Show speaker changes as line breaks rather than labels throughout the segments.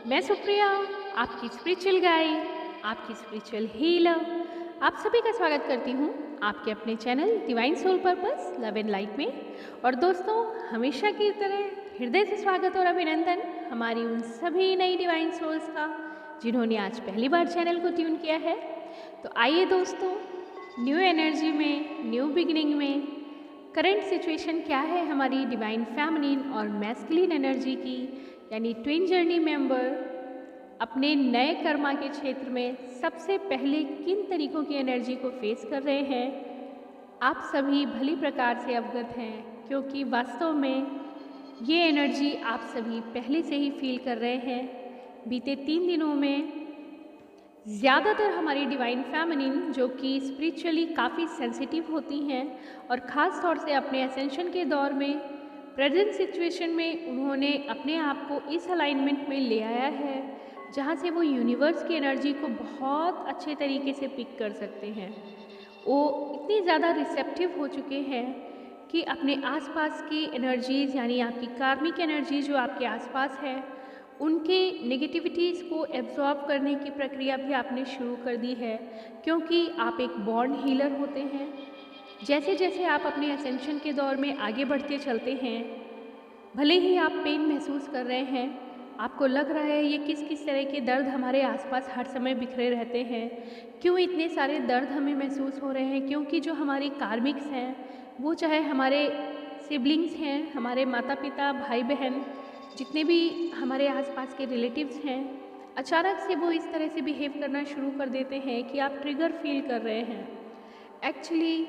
मैं सुप्रिया, आपकी spiritual guide, आपकी स्पिरिचुअल हीलर, आप सभी का स्वागत करती हूँ आपके अपने channel divine soul purpose love and light में। और दोस्तों, हमेशा की तरह हृदय से स्वागत और अभिनंदन हमारी उन सभी नई डिवाइन सोल्स का जिन्होंने आज पहली बार चैनल को ट्यून किया है। तो आइए दोस्तों, न्यू एनर्जी में, न्यू बिगिनिंग में करंट सिचुएशन क्या है हमारी डिवाइन फेमिनिन और मैस्कुलिन एनर्जी की, यानी ट्विन जर्नी मेंबर अपने नए कर्मा के क्षेत्र में सबसे पहले किन तरीकों की एनर्जी को फेस कर रहे हैं, आप सभी भली प्रकार से अवगत हैं, क्योंकि वास्तव में ये एनर्जी आप सभी पहले से ही फील कर रहे हैं। बीते 3 दिनों में ज़्यादातर हमारी डिवाइन फेमिनिन जो कि स्पिरिचुअली काफ़ी सेंसिटिव होती हैं और ख़ास तौर से अपने एसेंशन के दौर में प्रेजेंट सिचुएशन में उन्होंने अपने आप को इस अलाइनमेंट में ले आया है जहाँ से वो यूनिवर्स की एनर्जी को बहुत अच्छे तरीके से पिक कर सकते हैं। वो इतने ज़्यादा रिसेप्टिव हो चुके हैं कि अपने आसपास की एनर्जीज़, यानी आपकी कार्मिक एनर्जी जो आपके आसपास है, उनके नेगेटिविटीज़ को एब्जॉर्ब करने की प्रक्रिया भी आपने शुरू कर दी है, क्योंकि आप एक बॉर्न हीलर होते हैं। जैसे जैसे आप अपने असेंशन के दौर में आगे बढ़ते चलते हैं, भले ही आप पेन महसूस कर रहे हैं, आपको लग रहा है ये किस किस तरह के दर्द हमारे आसपास हर समय बिखरे रहते हैं, क्यों इतने सारे दर्द हमें महसूस हो रहे हैं, क्योंकि जो हमारी कार्मिक्स हैं, वो चाहे हमारे सिबलिंग्स हैं, हमारे माता पिता, भाई बहन, जितने भी हमारे आसपास के रिलेटिव्स हैं, अचानक से वो इस तरह से बिहेव करना शुरू कर देते हैं कि आप ट्रिगर फील कर रहे हैं। एक्चुअली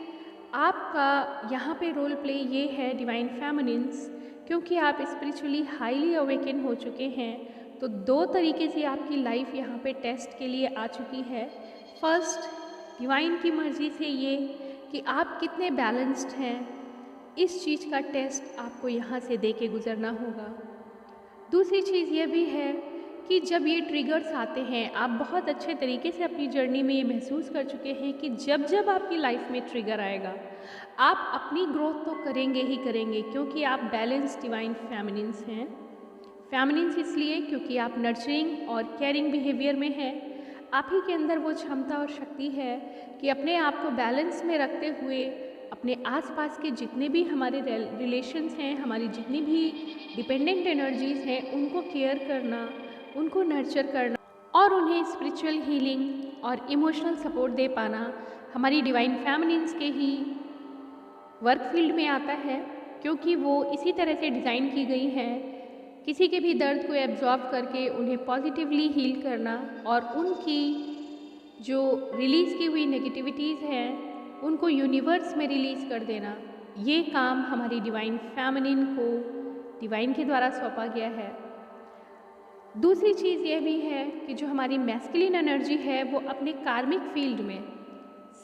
आपका यहाँ पे रोल प्ले ये है डिवाइन फेमिनिन्स, क्योंकि आप स्पिरिचुअली हाईली अवेकन हो चुके हैं। तो 2 तरीके से आपकी लाइफ यहाँ पे टेस्ट के लिए आ चुकी है। फर्स्ट, डिवाइन की मर्ज़ी से ये कि आप कितने बैलेंस्ड हैं, इस चीज़ का टेस्ट आपको यहाँ से दे के गुजरना होगा। दूसरी चीज़ ये भी है कि जब ये ट्रिगर्स आते हैं, आप बहुत अच्छे तरीके से अपनी जर्नी में ये महसूस कर चुके हैं कि जब जब आपकी लाइफ में ट्रिगर आएगा, आप अपनी ग्रोथ तो करेंगे ही करेंगे, क्योंकि आप बैलेंस डिवाइन फेमिनिन्स हैं। फेमिनिन्स इसलिए क्योंकि आप नर्चरिंग और केयरिंग बिहेवियर में हैं। आप ही के अंदर वो क्षमता और शक्ति है कि अपने आप को बैलेंस में रखते हुए अपने आसपास के जितने भी हमारे रिलेशंस हैं, हमारी जितनी भी डिपेंडेंट एनर्जीज़ हैं, उनको केयर करना, उनको नर्चर करना और उन्हें स्पिरिचुअल हीलिंग और इमोशनल सपोर्ट दे पाना हमारी डिवाइन फेमिनिन्स के ही वर्क फील्ड में आता है, क्योंकि वो इसी तरह से डिज़ाइन की गई हैं, किसी के भी दर्द को एब्जॉर्ब करके उन्हें पॉजिटिवली हील करना और उनकी जो रिलीज़ की हुई नेगेटिविटीज़ हैं उनको यूनिवर्स में रिलीज़ कर देना। ये काम हमारी डिवाइन फेमिनिन को डिवाइन के द्वारा सौंपा गया है। दूसरी चीज़ ये भी है कि जो हमारी मैस्कुलिन एनर्जी है, वो अपने कार्मिक फील्ड में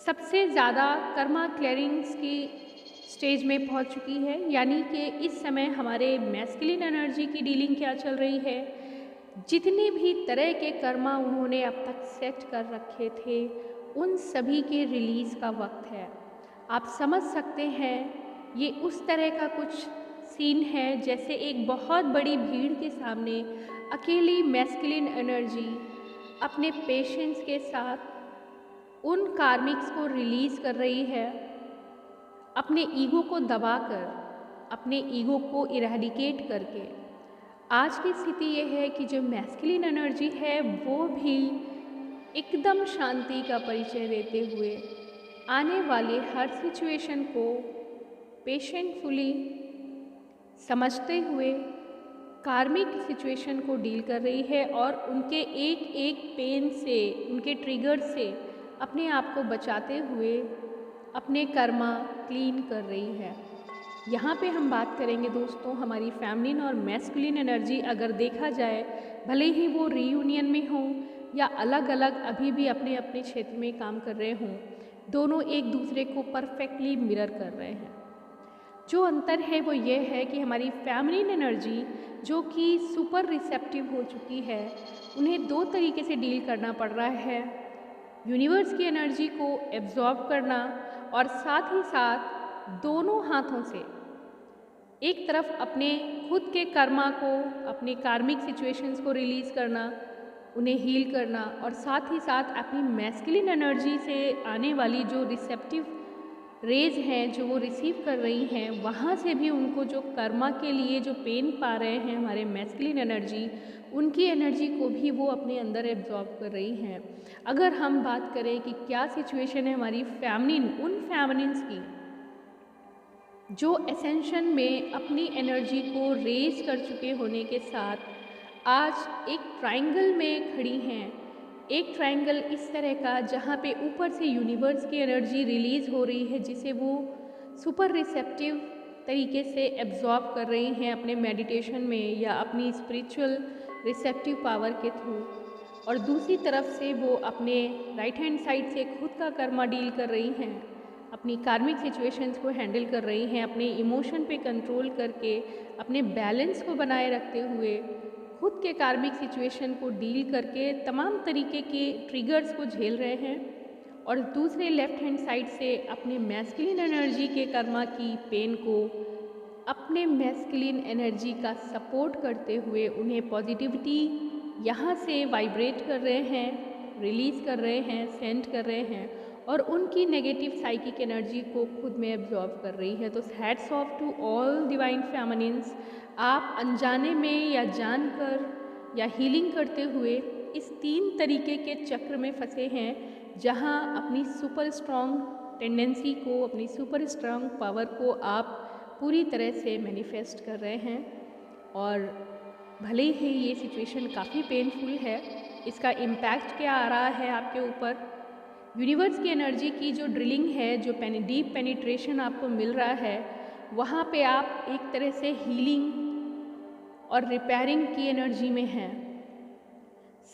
सबसे ज़्यादा कर्मा क्लियरिंग्स की स्टेज में पहुंच चुकी है। यानी कि इस समय हमारे मैस्कुलिन एनर्जी की डीलिंग क्या चल रही है, जितने भी तरह के कर्मा उन्होंने अब तक सेट कर रखे थे, उन सभी के रिलीज़ का वक्त है। आप समझ सकते हैं, ये उस तरह का कुछ सीन है जैसे एक बहुत बड़ी भीड़ के सामने अकेली मैस्कुलिन एनर्जी अपने पेशेंस के साथ उन कार्मिक्स को रिलीज़ कर रही है, अपने ईगो को दबाकर, अपने ईगो को इरेडिकेट करके। आज की स्थिति ये है कि जो मैस्कुलिन एनर्जी है वो भी एकदम शांति का परिचय देते हुए आने वाले हर सिचुएशन को पेशेंटफुली समझते हुए कार्मिक सिचुएशन को डील कर रही है और उनके एक एक पेन से, उनके ट्रिगर से अपने आप को बचाते हुए अपने कर्मा क्लीन कर रही है। यहाँ पे हम बात करेंगे दोस्तों, हमारी फेमिनिन और मैस्कुलिन एनर्जी अगर देखा जाए, भले ही वो रीयूनियन में हों या अलग अलग अभी भी अपने अपने क्षेत्र में काम कर रहे हों, दोनों एक दूसरे को परफेक्टली मिरर कर रहे हैं। जो अंतर है वो ये है कि हमारी फेमिनिन एनर्जी जो कि सुपर रिसेप्टिव हो चुकी है, उन्हें 2 तरीके से डील करना पड़ रहा है। यूनिवर्स की एनर्जी को एब्जॉर्ब करना और साथ ही साथ दोनों हाथों से एक तरफ अपने खुद के कर्मा को, अपने कार्मिक सिचुएशंस को रिलीज़ करना, उन्हें हील करना, और साथ ही साथ अपनी मैस्कुलिन एनर्जी से आने वाली जो रिसेप्टिव रेज हैं जो वो रिसीव कर रही हैं, वहाँ से भी उनको जो कर्मा के लिए जो पेन पा रहे हैं हमारे मैस्कुलिन एनर्जी, उनकी एनर्जी को भी वो अपने अंदर एब्जॉर्ब कर रही हैं। अगर हम बात करें कि क्या सिचुएशन है हमारी फेमिनिन, उन फेमिनिन्स की जो एसेंशन में अपनी एनर्जी को रेज कर चुके होने के साथ आज एक ट्रायंगल में खड़ी हैं। एक ट्रायंगल इस तरह का जहाँ पे ऊपर से यूनिवर्स की एनर्जी रिलीज़ हो रही है, जिसे वो सुपर रिसेप्टिव तरीके से एब्जॉर्ब कर रही हैं अपने मेडिटेशन में या अपनी स्पिरिचुअल रिसेप्टिव पावर के थ्रू, और दूसरी तरफ से वो अपने राइट हैंड साइड से खुद का कर्मा डील कर रही हैं, अपनी कार्मिक सिचुएशंस को हैंडल कर रही हैं, अपने इमोशन पे कंट्रोल करके, अपने बैलेंस को बनाए रखते हुए, खुद के कार्मिक सिचुएशन को डील करके तमाम तरीके के ट्रिगर्स को झेल रहे हैं, और दूसरे लेफ्ट हैंड साइड से अपने मैस्कुलिन एनर्जी के कर्मा की पेन को अपने मैस्कुलिन एनर्जी का सपोर्ट करते हुए उन्हें पॉजिटिविटी यहाँ से वाइब्रेट कर रहे हैं, रिलीज़ कर रहे हैं, सेंड कर रहे हैं, और उनकी नेगेटिव साइकिक एनर्जी को खुद में एब्जॉर्ब कर रही है। तो hats off to all divine feminines, आप अनजाने में या जानकर या हीलिंग करते हुए इस 3 तरीके के चक्र में फंसे हैं, जहां अपनी सुपर स्ट्रॉन्ग टेंडेंसी को, अपनी सुपर स्ट्रॉन्ग पावर को आप पूरी तरह से मैनिफेस्ट कर रहे हैं। और भले ही ये सिचुएशन काफ़ी पेनफुल है, इसका इम्पैक्ट क्या आ रहा है आपके ऊपर, यूनिवर्स की एनर्जी की जो ड्रिलिंग है, जो डीप पेनिट्रेशन आपको मिल रहा है, वहाँ पे आप एक तरह से हीलिंग और रिपेयरिंग की एनर्जी में हैं।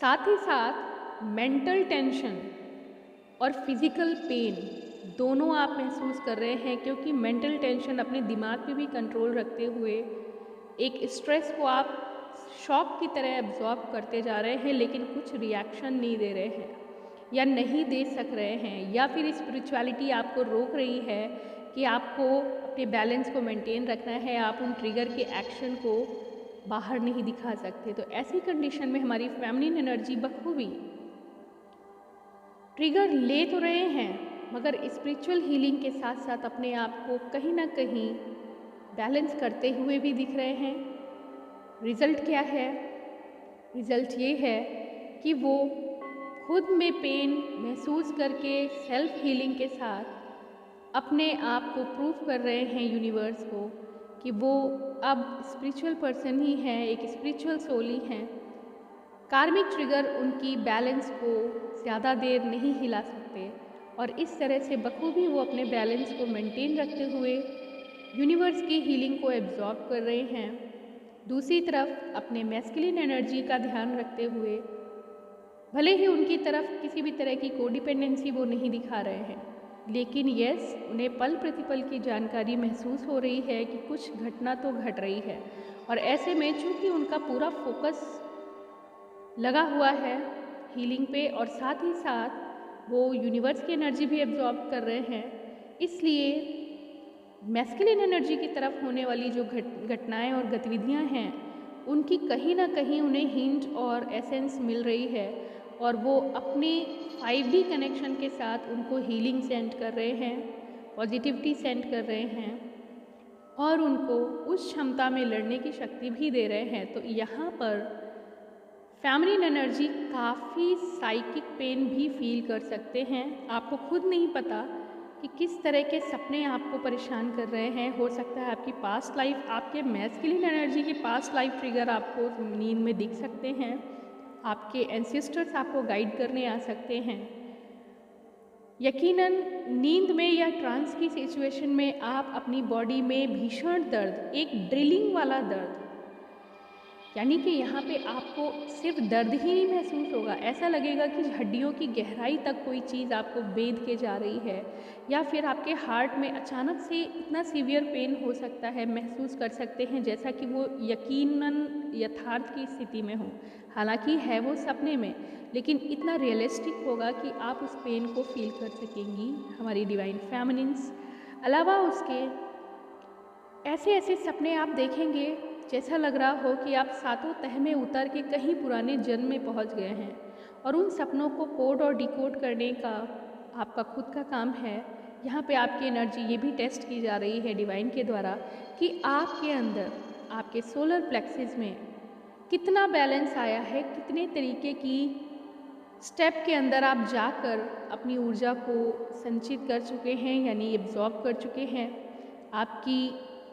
साथ ही साथ मेंटल टेंशन और फिज़िकल पेन दोनों आप महसूस कर रहे हैं, क्योंकि मेंटल टेंशन अपने दिमाग पे भी कंट्रोल रखते हुए एक स्ट्रेस को आप शॉक की तरह एब्जॉर्ब करते जा रहे हैं, लेकिन कुछ रिएक्शन नहीं दे रहे हैं या नहीं दे सक रहे हैं, या फिर स्पिरिचुअलिटी आपको रोक रही है कि आपको अपने बैलेंस को मेंटेन रखना है, आप उन ट्रिगर के एक्शन को बाहर नहीं दिखा सकते। तो ऐसी कंडीशन में हमारी फेमिनिन एनर्जी बखूबी ट्रिगर ले तो रहे हैं, मगर स्पिरिचुअल हीलिंग के साथ साथ अपने आप को कहीं ना कहीं बैलेंस करते हुए भी दिख रहे हैं। रिज़ल्ट क्या है? रिज़ल्ट ये है कि वो खुद में पेन महसूस करके सेल्फ हीलिंग के साथ अपने आप को प्रूव कर रहे हैं यूनिवर्स को कि वो अब स्पिरिचुअल पर्सन ही हैं, एक स्पिरिचुअल सोल ही हैं। कार्मिक ट्रिगर उनकी बैलेंस को ज़्यादा देर नहीं हिला सकते, और इस तरह से बखूबी वो अपने बैलेंस को मेंटेन रखते हुए यूनिवर्स की हीलिंग को एब्जॉर्ब कर रहे हैं। दूसरी तरफ अपने मैस्कुलिन एनर्जी का ध्यान रखते हुए, भले ही उनकी तरफ किसी भी तरह की कोडिपेंडेंसी वो नहीं दिखा रहे हैं, लेकिन यस, उन्हें पल प्रतिपल की जानकारी महसूस हो रही है कि कुछ घटना तो घट रही है, और ऐसे में चूँकि उनका पूरा फोकस लगा हुआ है हीलिंग पे, और साथ ही साथ वो यूनिवर्स की एनर्जी भी एब्जॉर्ब कर रहे हैं, इसलिए मैस्कुलिन एनर्जी की तरफ होने वाली जो घटनाएं और गतिविधियां हैं, उनकी कहीं ना कहीं उन्हें हिंट और एसेंस मिल रही है, और वो अपने 5D कनेक्शन के साथ उनको हीलिंग सेंड कर रहे हैं, पॉजिटिविटी सेंड कर रहे हैं, और उनको उस क्षमता में लड़ने की शक्ति भी दे रहे हैं। तो यहाँ पर फेमिनिन एनर्जी काफ़ी साइकिक पेन भी फील कर सकते हैं। आपको खुद नहीं पता कि किस तरह के सपने आपको परेशान कर रहे हैं। हो सकता है आपकी पास्ट लाइफ, आपके मैस्कुलिन एनर्जी की पास्ट लाइफ ट्रिगर आपको नींद में दिख सकते हैं, आपके एंसेस्टर्स आपको गाइड करने आ सकते हैं। यकीनन नींद में या ट्रांस की सिचुएशन में आप अपनी बॉडी में भीषण दर्द, एक ड्रिलिंग वाला दर्द, यानी कि यहाँ पे आपको सिर्फ दर्द ही नहीं महसूस होगा, ऐसा लगेगा कि हड्डियों की गहराई तक कोई चीज़ आपको बेध के जा रही है, या फिर आपके हार्ट में अचानक से इतना सीवियर पेन हो सकता है, महसूस कर सकते हैं जैसा कि वो यकीनन यथार्थ की स्थिति में हो। हालांकि है वो सपने में, लेकिन इतना रियलिस्टिक होगा कि आप उस पेन को फील कर सकेंगी हमारी डिवाइन फेमिनिन्स। अलावा उसके ऐसे ऐसे सपने आप देखेंगे जैसा लग रहा हो कि आप सातों तह में उतर के कहीं पुराने जन्म में पहुंच गए हैं, और उन सपनों को कोड और डिकोड करने का आपका खुद का काम है। यहाँ पे आपकी एनर्जी ये भी टेस्ट की जा रही है डिवाइन के द्वारा कि आपके अंदर, आपके सोलर प्लेक्सिस में कितना बैलेंस आया है, कितने तरीके की स्टेप के अंदर आप जाकर अपनी ऊर्जा को संचित कर चुके हैं, यानी एब्जॉर्ब कर चुके हैं। आपकी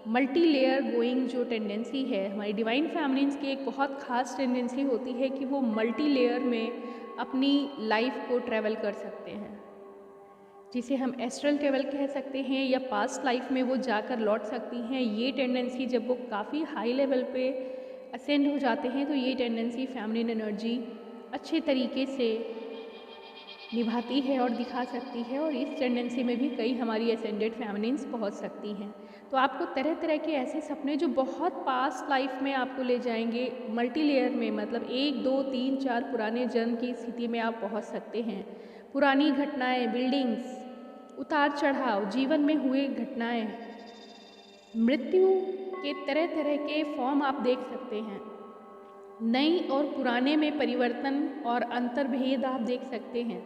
मल्टी लेयर गोइंग जो टेंडेंसी है, हमारी डिवाइन फैमिलीज़ की एक बहुत ख़ास टेंडेंसी होती है कि वो मल्टी लेयर में अपनी लाइफ को ट्रैवल कर सकते हैं, जिसे हम एस्ट्रल ट्रैवल कह सकते हैं, या पास्ट लाइफ में वो जाकर लौट सकती हैं। ये टेंडेंसी जब वो काफ़ी हाई लेवल पे असेंड हो जाते हैं तो ये टेंडेंसी फेमिनिन एनर्जी अच्छे तरीके से निभाती है और दिखा सकती है, और इस टेंडेंसी में भी कई हमारी असेंडेड फेमिनिन्स पहुंच सकती हैं। तो आपको तरह तरह के ऐसे सपने जो बहुत पास्ट लाइफ में आपको ले जाएंगे मल्टी लेयर में, मतलब 1 2 3 4 पुराने जन्म की स्थिति में आप पहुंच सकते हैं। पुरानी घटनाएं, बिल्डिंग्स, उतार चढ़ाव, जीवन में हुए घटनाएं, मृत्यु के तरह तरह के फॉर्म आप देख सकते हैं। नई और पुराने में परिवर्तन और अंतर्भेद आप देख सकते हैं।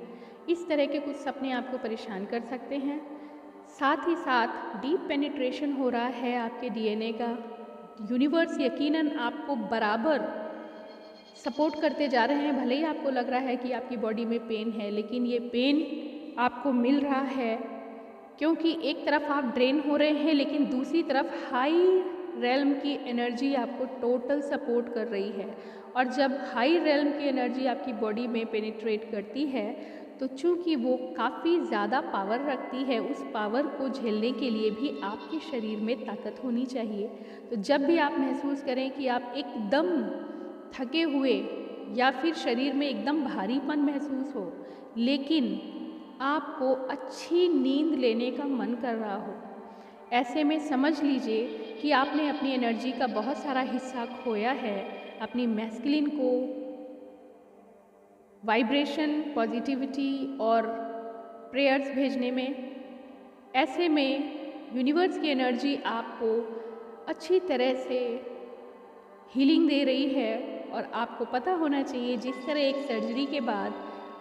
इस तरह के कुछ सपने आपको परेशान कर सकते हैं। साथ ही साथ डीप पेनिट्रेशन हो रहा है आपके डीएनए का। यूनिवर्स यकीनन आपको बराबर सपोर्ट करते जा रहे हैं। भले ही आपको लग रहा है कि आपकी बॉडी में पेन है, लेकिन ये पेन आपको मिल रहा है क्योंकि एक तरफ आप ड्रेन हो रहे हैं, लेकिन दूसरी तरफ हाई रेल्म की एनर्जी आपको टोटल सपोर्ट कर रही है। और जब हाई रेल्म की एनर्जी आपकी बॉडी में पेनिट्रेट करती है तो चूँकि वो काफ़ी ज़्यादा पावर रखती है, उस पावर को झेलने के लिए भी आपके शरीर में ताकत होनी चाहिए। तो जब भी आप महसूस करें कि आप एकदम थके हुए या फिर शरीर में एकदम भारीपन महसूस हो, लेकिन आपको अच्छी नींद लेने का मन कर रहा हो, ऐसे में समझ लीजिए कि आपने अपनी एनर्जी का बहुत सारा हिस्सा खोया है अपनी मैस्कुलिन को वाइब्रेशन, पॉजिटिविटी और प्रेयर्स भेजने में। ऐसे में यूनिवर्स की एनर्जी आपको अच्छी तरह से हीलिंग दे रही है, और आपको पता होना चाहिए जिस तरह एक सर्जरी के बाद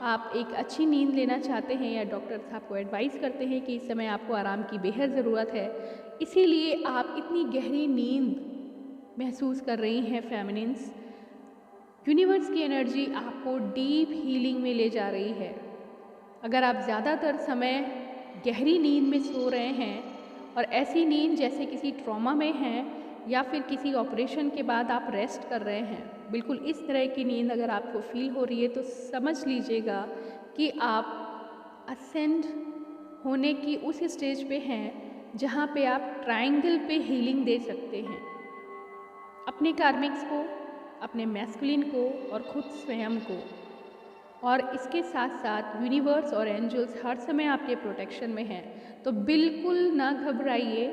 आप एक अच्छी नींद लेना चाहते हैं, या डॉक्टर्स आपको एडवाइस करते हैं कि इस समय आपको आराम की बेहद ज़रूरत है, इसीलिए आप इतनी गहरी नींद महसूस कर रही हैं फेमिनिन्स। यूनिवर्स की एनर्जी आपको डीप हीलिंग में ले जा रही है। अगर आप ज़्यादातर समय गहरी नींद में सो रहे हैं, और ऐसी नींद जैसे किसी ट्रॉमा में हैं या फिर किसी ऑपरेशन के बाद आप रेस्ट कर रहे हैं, बिल्कुल इस तरह की नींद अगर आपको फील हो रही है तो समझ लीजिएगा कि आप असेंड होने की उस स्टेज पे हैं जहाँ पे आप ट्रायंगल पे हीलिंग दे सकते हैं अपने कार्मिक्स को, अपने मैस्कुलिन को और खुद स्वयं को। और इसके साथ साथ यूनिवर्स और एंजल्स हर समय आपके प्रोटेक्शन में हैं, तो बिल्कुल ना घबराइए।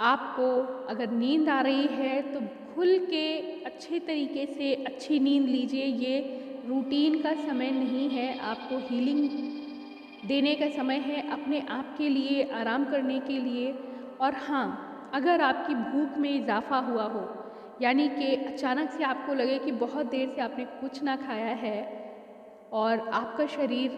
आपको अगर नींद आ रही है तो खुल के अच्छे तरीके से अच्छी नींद लीजिए। ये रूटीन का समय नहीं है, आपको हीलिंग देने का समय है, अपने आप के लिए, आराम करने के लिए। और हाँ, अगर आपकी भूख में इजाफा हुआ हो, यानी कि अचानक से आपको लगे कि बहुत देर से आपने कुछ ना खाया है और आपका शरीर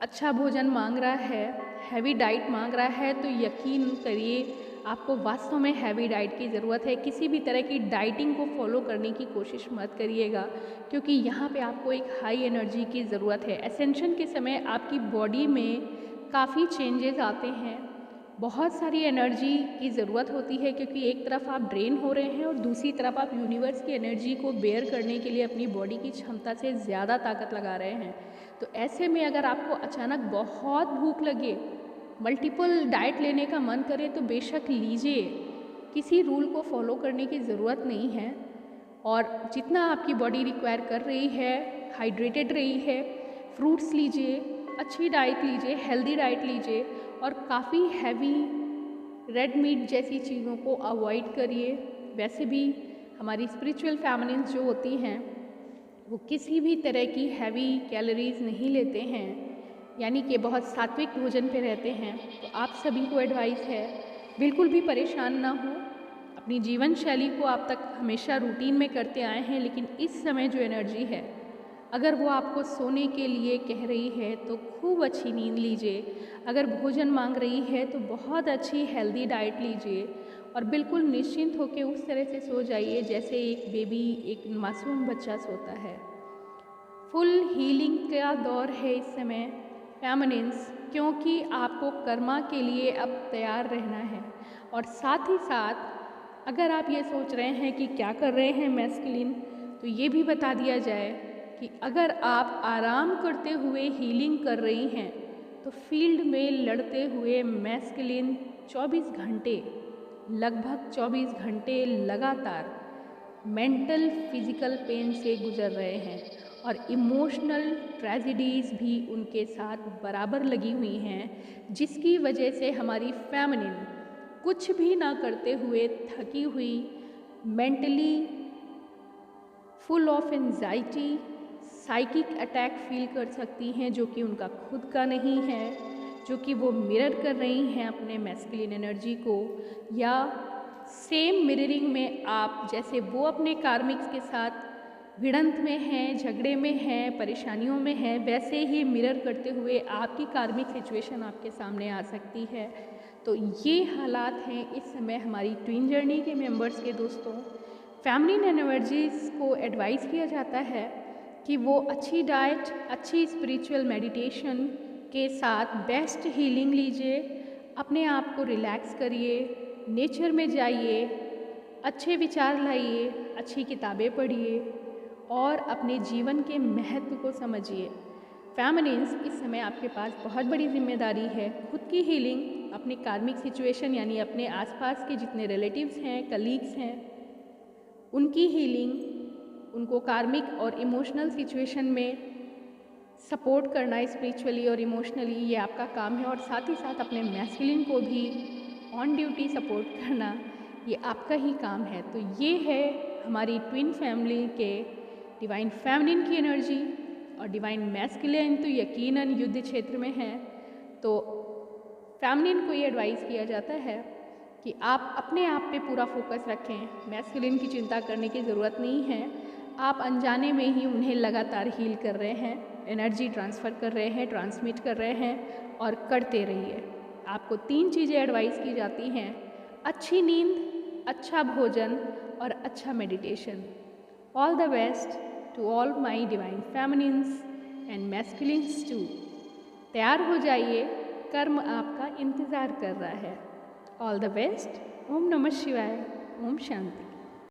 अच्छा भोजन मांग रहा है, हैवी डाइट मांग रहा है, तो यकीन करिए आपको वास्तव में हैवी डाइट की ज़रूरत है। किसी भी तरह की डाइटिंग को फॉलो करने की कोशिश मत करिएगा, क्योंकि यहाँ पे आपको एक हाई एनर्जी की ज़रूरत है। एसेंशन के समय आपकी बॉडी में काफ़ी चेंजेस आते हैं, बहुत सारी एनर्जी की ज़रूरत होती है, क्योंकि एक तरफ आप ड्रेन हो रहे हैं और दूसरी तरफ आप यूनिवर्स की एनर्जी को बेयर करने के लिए अपनी बॉडी की क्षमता से ज़्यादा ताकत लगा रहे हैं। तो ऐसे में अगर आपको अचानक बहुत भूख लगे, मल्टीपल डाइट लेने का मन करे, तो बेशक लीजिए, किसी रूल को फॉलो करने की ज़रूरत नहीं है। और जितना आपकी बॉडी रिक्वायर कर रही है, हाइड्रेटेड रही है, फ्रूट्स लीजिए, अच्छी डाइट लीजिए, हेल्दी डाइट लीजिए, और काफ़ी हैवी रेड मीट जैसी चीज़ों को अवॉइड करिए। वैसे भी हमारी स्पिरिचुअल फैमिलीज जो होती हैं वो किसी भी तरह की हैवी कैलोरीज नहीं लेते हैं, यानी कि बहुत सात्विक भोजन पे रहते हैं। तो आप सभी को एडवाइस है बिल्कुल भी परेशान ना हो। अपनी जीवन शैली को आप तक हमेशा रूटीन में करते आए हैं, लेकिन इस समय जो एनर्जी है, अगर वो आपको सोने के लिए कह रही है तो खूब अच्छी नींद लीजिए। अगर भोजन मांग रही है तो बहुत अच्छी हेल्दी डाइट लीजिए और बिल्कुल निश्चिंत होकर उस तरह से सो जाइए जैसे एक बेबी, एक मासूम बच्चा सोता है। फुल हीलिंग का दौर है इस समय फेमिनिन्स, क्योंकि आपको कर्मा के लिए अब तैयार रहना है। और साथ ही साथ अगर आप ये सोच रहे हैं कि क्या कर रहे हैं मैस्कुलिन, तो ये भी बता दिया जाए कि अगर आप आराम करते हुए हीलिंग कर रही हैं तो फील्ड में लड़ते हुए मैस्कुलिन 24 घंटे, लगभग 24 घंटे लगातार मेंटल फिजिकल पेन से गुजर रहे हैं और इमोशनल ट्रेजेडीज़ भी उनके साथ बराबर लगी हुई हैं, जिसकी वजह से हमारी फेमिनिन कुछ भी ना करते हुए थकी हुई, mentally full of anxiety, psychic attack feel कर सकती हैं जो कि उनका खुद का नहीं है, जो कि वो मिरर कर रही हैं अपने मैस्कुलिन एनर्जी को, या सेम मिररिंग में आप जैसे वो अपने कार्मिक्स के साथ भिड़ंत में हैं, झगड़े में हैं, परेशानियों में हैं, वैसे ही मिरर करते हुए आपकी कार्मिक सिचुएशन आपके सामने आ सकती है। तो ये हालात हैं इस समय हमारी ट्विन जर्नी के मेंबर्स के। दोस्तों, फेमिनिन एनर्जीज़ को एडवाइस किया जाता है कि वो अच्छी डाइट, अच्छी स्पिरिचुअल मेडिटेशन के साथ बेस्ट हीलिंग लीजिए, अपने आप को रिलैक्स करिए, नेचर में जाइए, अच्छे विचार लाइए, अच्छी किताबें पढ़िए और अपने जीवन के महत्व को समझिए। फेमिनिन्स, इस समय आपके पास बहुत बड़ी जिम्मेदारी है खुद की हीलिंग, अपने कार्मिक सिचुएशन यानी अपने आसपास के जितने रिलेटिव्स हैं, कलीग्स हैं, उनकी हीलिंग, उनको कार्मिक और इमोशनल सिचुएशन में सपोर्ट करना स्पिरिचुअली और इमोशनली, ये आपका काम है। और साथ ही साथ अपने मैस्कुलिन को भी ऑन ड्यूटी सपोर्ट करना, ये आपका ही काम है। तो ये है हमारी ट्विन फैमिली के डिवाइन फेमिनिन की एनर्जी। और डिवाइन मैस्कुलिन तो यकीनन युद्ध क्षेत्र में है। तो फेमिनिन को ये एडवाइस किया जाता है कि आप अपने आप पे पूरा फोकस रखें, मैस्कुलिन की चिंता करने की ज़रूरत नहीं है। आप अनजाने में ही उन्हें लगातार हील कर रहे हैं, एनर्जी ट्रांसफ़र कर रहे हैं, ट्रांसमिट कर रहे हैं और करते रहिए। आपको 3 चीज़ें एडवाइस की जाती हैं: अच्छी नींद, अच्छा भोजन और अच्छा meditation. All the best to all my divine feminines and masculines too. तैयार हो जाइए, कर्म आपका इंतज़ार कर रहा है। All the best. ओम नमः शिवाय। ओम शांति।